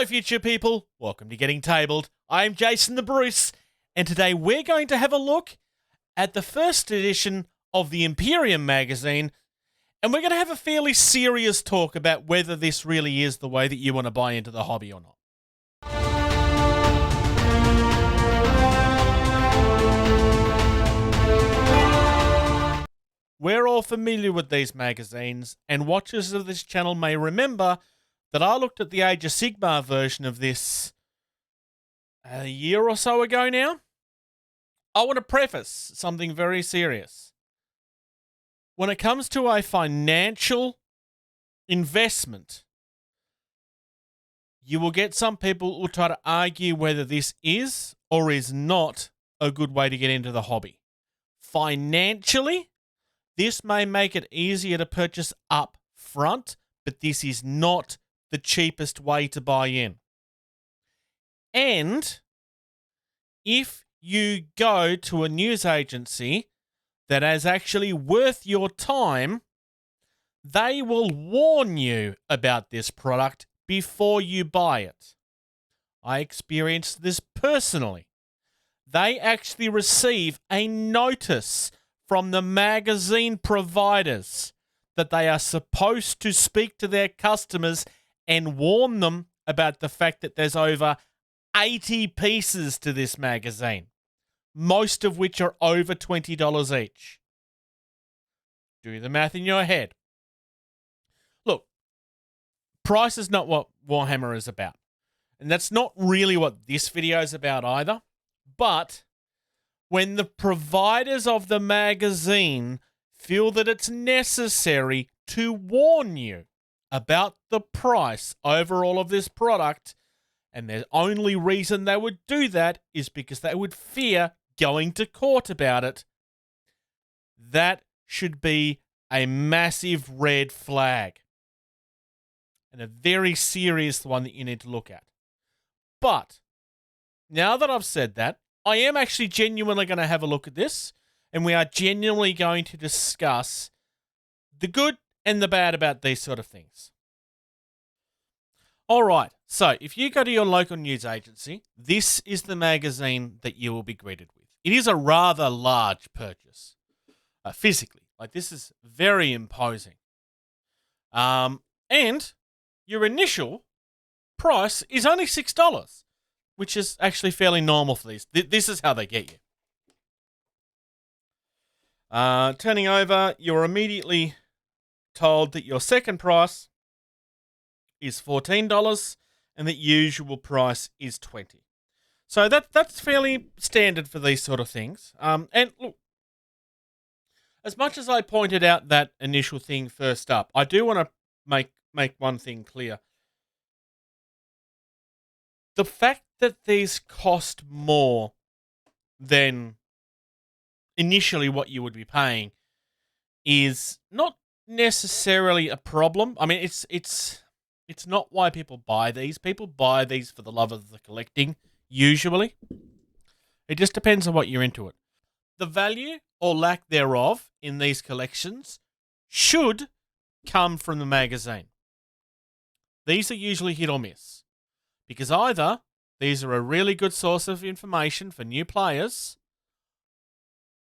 Hello, future people. Welcome to Getting Tabled. I'm Jason the Bruce, and today we're going to have a look at the first edition of the Imperium magazine, and we're going to have a fairly serious talk about whether this really is the way that you want to buy into the hobby or not. We're all familiar with these magazines, and watchers of this channel may remember that I looked at the Age of Sigmar version of this a year or so ago now. I want to preface something very serious. When it comes to a financial investment, you will get some people who will try to argue whether this is or is not a good way to get into the hobby. Financially, this may make it easier to purchase up front, but this is not the cheapest way to buy in. And if you go to a news agency that is actually worth your time, they will warn you about this product before you buy it. I experienced this personally. They actually receive a notice from the magazine providers that they are supposed to speak to their customers and warn them about the fact that there's over 80 pieces to this magazine, most of which are over $20 each. Do the math in your head. Look, price is not what Warhammer is about. And that's not really what this video is about either. But when the providers of the magazine feel that it's necessary to warn you about the price overall of this product, and the only reason they would do that is because they would fear going to court about it, that should be a massive red flag. And a very serious one that you need to look at. But now that I've said that, I am actually genuinely going to have a look at this, and we are genuinely going to discuss the good and the bad about these sort of things. All right, so if you go to your local news agency, this is the magazine that you will be greeted with. It is a rather large purchase, physically. Like, this is very imposing. And your initial price is only $6, which is actually fairly normal for these. This is how they get you. Turning over, you're immediately told that your second price is $14 and the usual price is $20. So that's fairly standard for these sort of things. And look, as much as I pointed out that initial thing first up, I do want to make one thing clear. The fact that these cost more than initially what you would be paying is not necessarily a problem. I mean, it's not why people buy these. People buy these for the love of the collecting, usually. It just depends on what you're into it. The value or lack thereof in these collections should come from the magazine. These are usually hit or miss, because either these are a really good source of information for new players,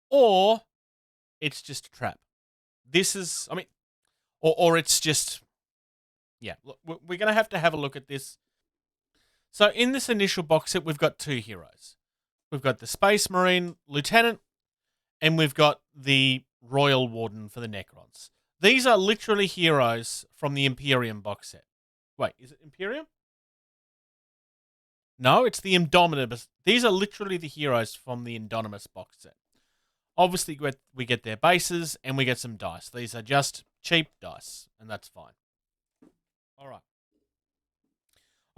or it's just a trap. This is, I mean, or it's just, yeah, look, we're going to have a look at this. So in this initial box set, we've got two heroes. We've got the Space Marine Lieutenant, and we've got the Royal Warden for the Necrons. These are literally heroes from the Imperium box set. Wait, is it Imperium? No, it's the Indominus. These are literally the heroes from the Indominus box set. Obviously, we get their bases, and we get some dice. These are just cheap dice, and that's fine. All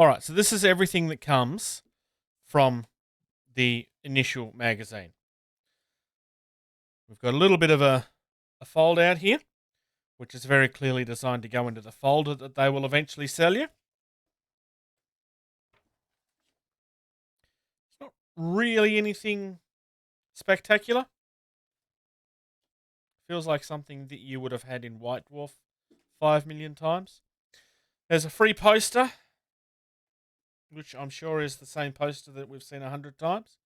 right, so this is everything that comes from the initial magazine. We've got a little bit of a fold out here, which is very clearly designed to go into the folder that they will eventually sell you. It's not really anything spectacular. Feels like something that you would have had in White Dwarf 5 million times. There's a free poster which I'm sure is the same poster that we've seen 100 times.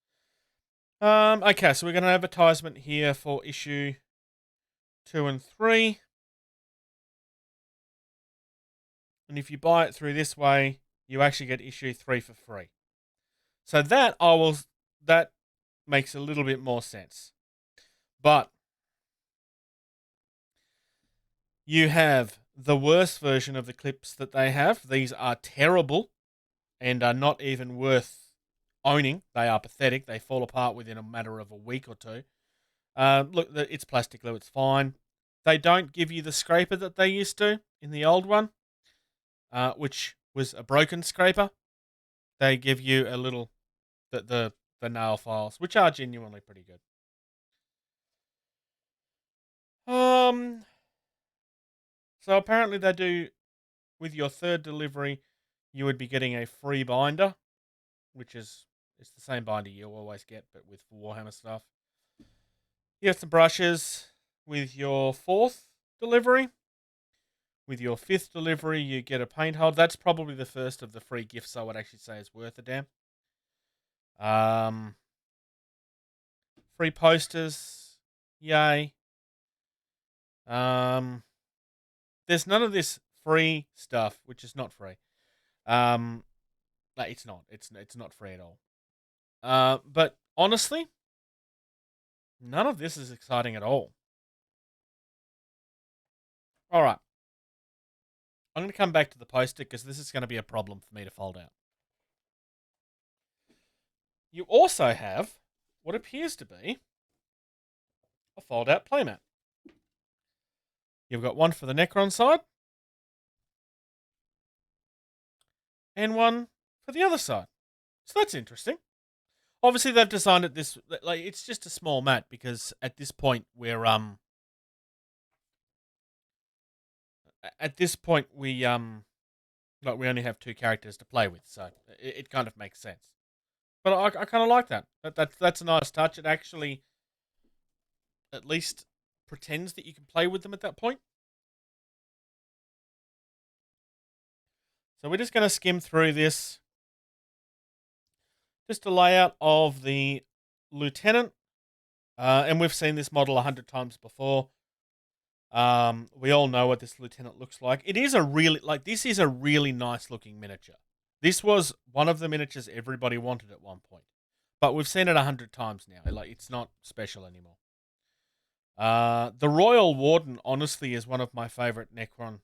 Okay, so we've got an advertisement here for issue 2 and 3. And if you buy it through this way, you actually get issue 3 for free. So that makes a little bit more sense. But you have the worst version of the clips that they have. These are terrible and are not even worth owning. They are pathetic. They fall apart within a matter of a week or two. Look, it's plastic glue. It's fine. They don't give you the scraper that they used to in the old one, which was a broken scraper. They give you a little the nail files, which are genuinely pretty good. So apparently they do, with your third delivery, you would be getting a free binder, which is it's the same binder you always get, but with Warhammer stuff. You have some brushes with your fourth delivery. With your fifth delivery, you get a paint hold. That's probably the first of the free gifts I would actually say is worth a damn. Free posters, yay. There's none of this free stuff, which is not free. It's not. It's not free at all. But honestly, none of this is exciting at all. All right. I'm going to come back to the poster because this is going to be a problem for me to fold out. You also have what appears to be a fold-out playmat. You've got one for the Necron side and one for the other side. So that's interesting. Obviously, they've designed it this like it's just a small mat because at this point we we only have 2 characters to play with, so it kind of makes sense. But I kind of like that. That's a nice touch. It actually at least pretends that you can play with them at that point. So we're just going to skim through this. Just a layout of the Lieutenant. And we've seen this model 100 times before. We all know what this Lieutenant looks like. This is a really nice looking miniature. This was one of the miniatures everybody wanted at one point. But we've seen it 100 times now. It's not special anymore. The Royal Warden, honestly, is one of my favorite Necron.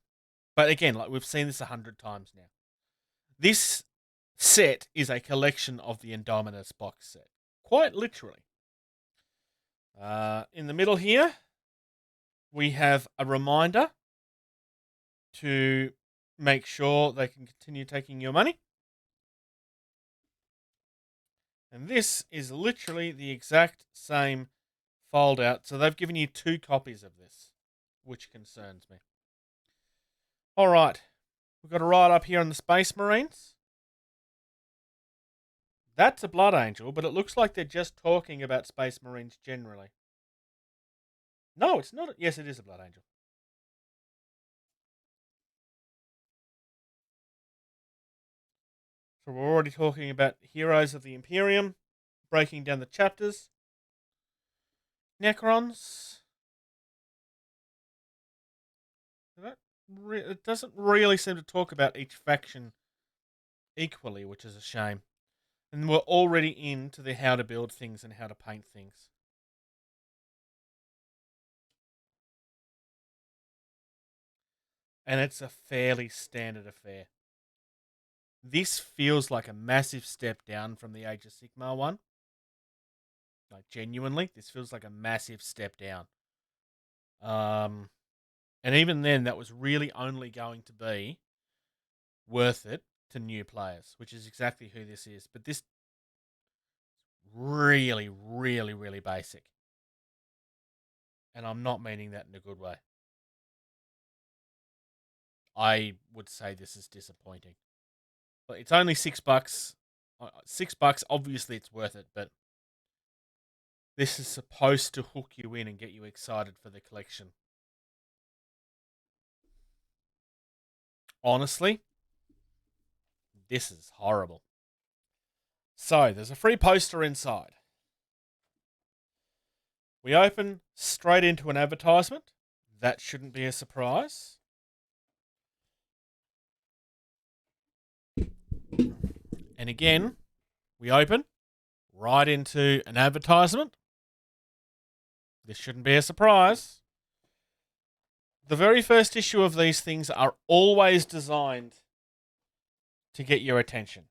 But again, we've seen this 100 times now. This set is a collection of the Indominus box set. Quite literally. In the middle here, we have a reminder to make sure they can continue taking your money. And this is literally the exact same fold out. So they've given you 2 copies of this, which concerns me. All right. We've got a write up here on the Space Marines. That's a Blood Angel, but it looks like they're just talking about Space Marines generally. No, it's not. Yes, it is a Blood Angel. So we're already talking about Heroes of the Imperium, breaking down the chapters. Necrons. It doesn't really seem to talk about each faction equally, which is a shame. And we're already into the how to build things and how to paint things. And it's a fairly standard affair. This feels like a massive step down from the Age of Sigmar one. Genuinely, this feels like a massive step down. And even then, that was really only going to be worth it to new players, which is exactly who this is. But this really, really, really basic. And I'm not meaning that in a good way. I would say this is disappointing. But it's only $6. $6, obviously it's worth it, but this is supposed to hook you in and get you excited for the collection. Honestly, this is horrible. So, there's a free poster inside. We open straight into an advertisement. That shouldn't be a surprise. And again, we open right into an advertisement. This shouldn't be a surprise. The very first issue of these things are always designed to get your attention.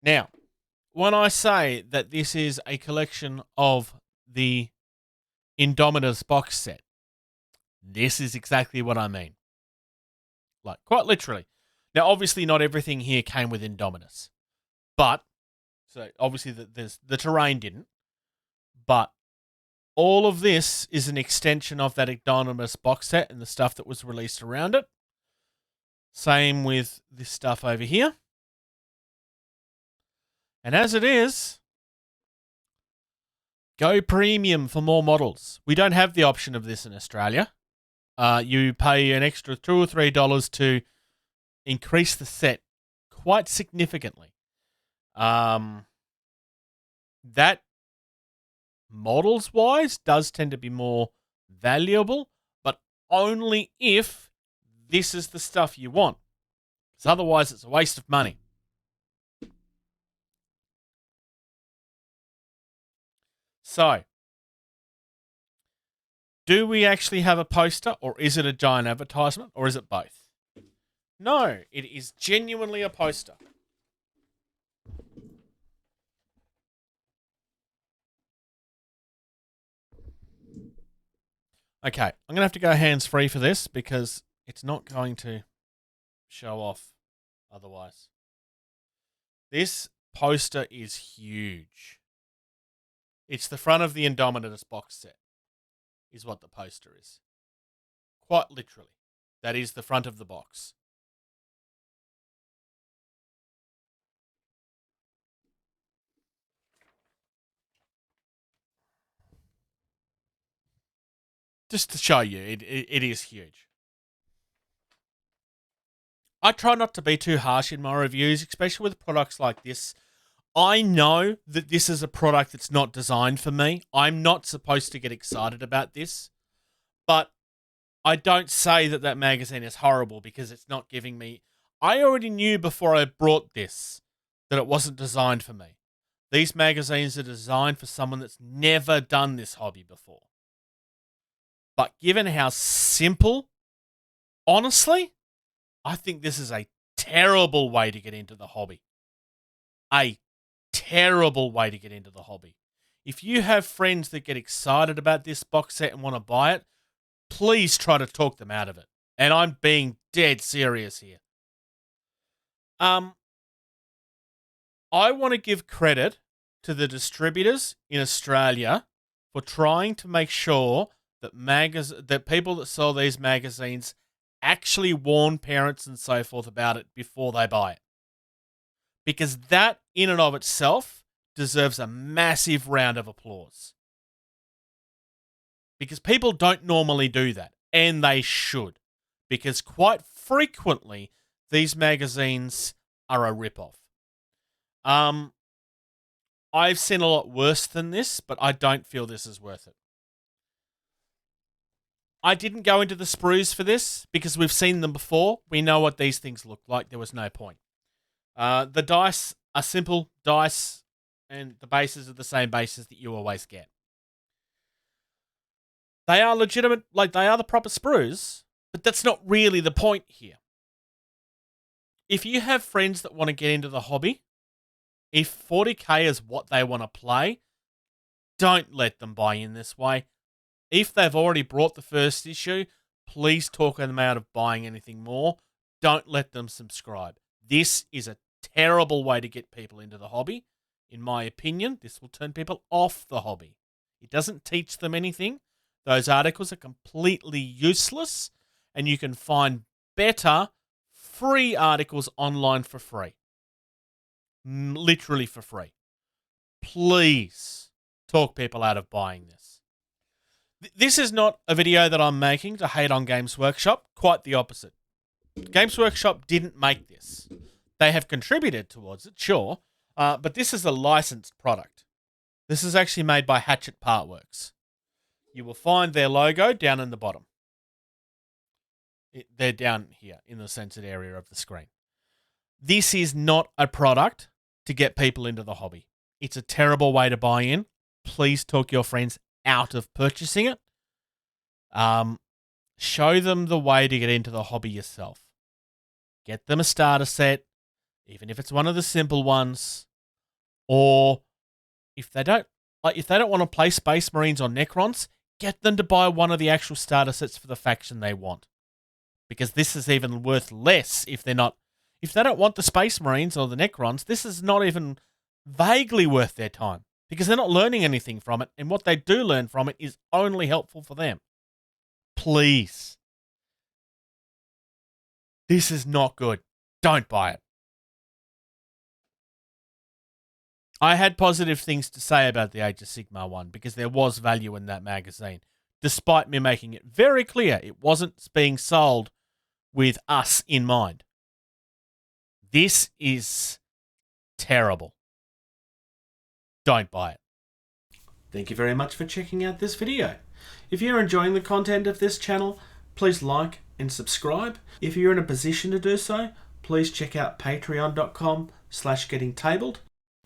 Now, when I say that this is a collection of the Indomitus box set, this is exactly what I mean. Like, quite literally. Now, obviously, not everything here came with Indomitus. But, so obviously the terrain didn't. But all of this is an extension of that Indomitus box set and the stuff that was released around it. Same with this stuff over here. And as it is, go premium for more models. We don't have the option of this in Australia. You pay an extra $2 or $3 to increase the set quite significantly. That, models-wise, does tend to be more valuable, but only if this is the stuff you want. Because otherwise, it's a waste of money. So, do we actually have a poster, or is it a giant advertisement, or is it both? No, it is genuinely a poster. Okay, I'm going to have to go hands-free for this because it's not going to show off otherwise. This poster is huge. It's the front of the Indomitus box set, is what the poster is. Quite literally. That is the front of the box. Just to show you, it is huge. I try not to be too harsh in my reviews, especially with products like this. I know that this is a product that's not designed for me. I'm not supposed to get excited about this. But I don't say that that magazine is horrible because it's not giving me... I already knew before I brought this that it wasn't designed for me. These magazines are designed for someone that's never done this hobby before. But given how simple, honestly, I think this is a terrible way to get into the hobby. A terrible way to get into the hobby. If you have friends that get excited about this box set and want to buy it, please try to talk them out of it. And I'm being dead serious here. I want to give credit to the distributors in Australia for trying to make sure that that people that sell these magazines actually warn parents and so forth about it before they buy it. Because that, in and of itself, deserves a massive round of applause. Because people don't normally do that, and they should. Because quite frequently, these magazines are a rip-off. I've seen a lot worse than this, but I don't feel this is worth it. I didn't go into the sprues for this because we've seen them before. We know what these things look like. There was no point. The dice are simple dice, and the bases are the same bases that you always get. They are legitimate, like they are the proper sprues, but that's not really the point here. If you have friends that want to get into the hobby, if 40k is what they want to play, don't let them buy in this way. If they've already bought the first issue, please talk them out of buying anything more. Don't let them subscribe. This is a terrible way to get people into the hobby. In my opinion, this will turn people off the hobby. It doesn't teach them anything. Those articles are completely useless, and you can find better free articles online for free. Literally for free. Please talk people out of buying this. This is not a video that I'm making to hate on Games Workshop. Quite the opposite. Games Workshop didn't make this. They have contributed towards it, sure, But this is a licensed product. This is actually made by Hatchet Partworks. You will find their logo down in the bottom. They're down here in the censored area of the screen. This is not a product to get people into the hobby. It's a terrible way to buy in. Please talk your friends out of purchasing it. Show them the way to get into the hobby yourself. Get them a starter set, even if it's one of the simple ones. Or if they don't want to play Space Marines or Necrons, get them to buy one of the actual starter sets for the faction they want. Because this is even worth less if they don't want the Space Marines or the Necrons. This is not even vaguely worth their time because they're not learning anything from it, and what they do learn from it is only helpful for them. Please. This is not good. Don't buy it. I had positive things to say about the Age of Sigmar one because there was value in that magazine, despite me making it very clear it wasn't being sold with us in mind. This is terrible. Don't buy it. Thank you very much for checking out this video. If you're enjoying the content of this channel, please like and subscribe. If you're in a position to do so, please check out patreon.com/gettingtabled.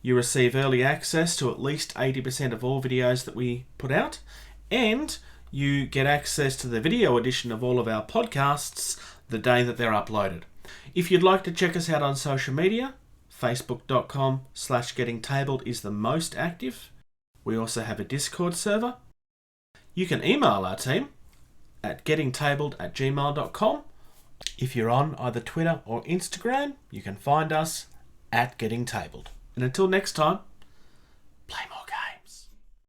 You receive early access to at least 80% of all videos that we put out, and you get access to the video edition of all of our podcasts the day that they're uploaded. If you'd like to check us out on social media, facebook.com/gettingtabled is the most active. We also have a Discord server. You can email our team at gettingtabled@gmail.com. If you're on either Twitter or Instagram, you can find us at gettingtabled. And until next time,